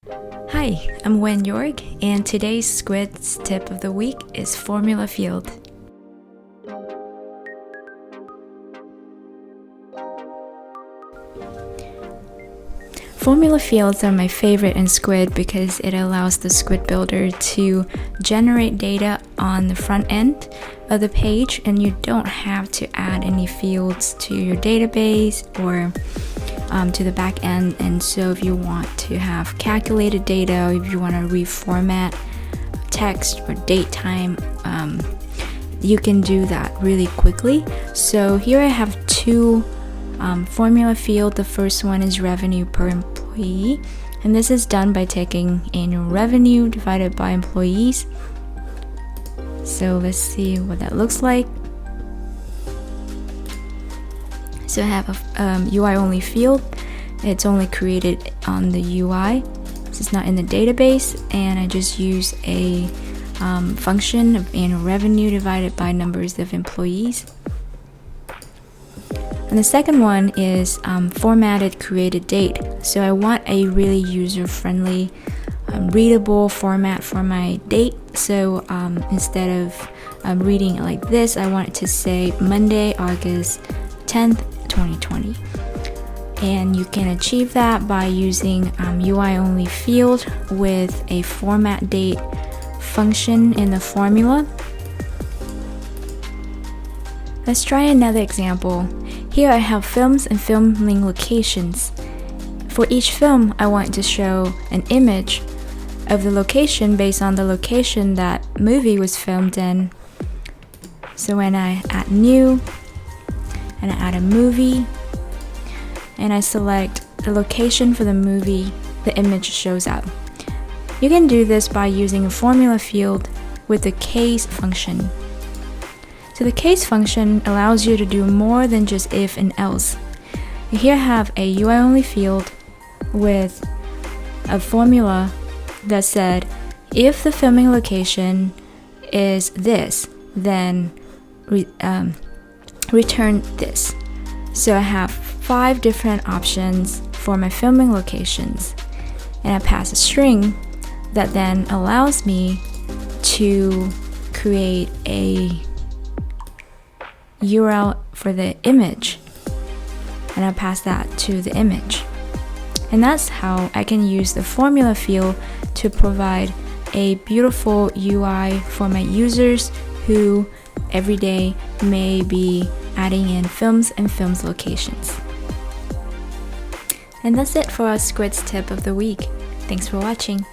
Hi, I'm Huyen York, and today's Skuid's tip of the week is Formula Field. Formula fields are my favorite in Skuid because it allows the Skuid builder to generate data on the front end of the page, and you don't have to add any fields to your database or to the back end. And so if you want to have calculated data, or if you want to reformat text or date time, you can do that really quickly. So here I have two formula field. The first one is revenue per employee, and this is done by taking annual revenue divided by employees. So let's see what that looks like. So I have a UI only field. It's only created on the UI, so it's not in the database, and I just use a function of annual revenue divided by numbers of employees. And the second one is formatted created date. So I want a really user-friendly, readable format for my date. So instead of reading it like this, I want it to say Monday, August 10th, 2020. And you can achieve that by using UI only field with a format date function in the formula. Let's try another example. Here I have films and filming locations. For each film, I want to show an image of the location based on the location that movie was filmed in. So when I add new, and I add a movie, and I select the location for the movie, the image shows up. You can do this by using a formula field with the case function. So the case function allows you to do more than just if and else. You here have a UI only field with a formula that said, if the filming location is this, then return this. So I have 5 different options for my filming locations, and I pass a string that then allows me to create a URL for the image, and I pass that to the image. And that's how I can use the formula field to provide a beautiful UI for my users who every day may be adding in films and films locations. And that's it for our Skuid's tip of the week. Thanks for watching.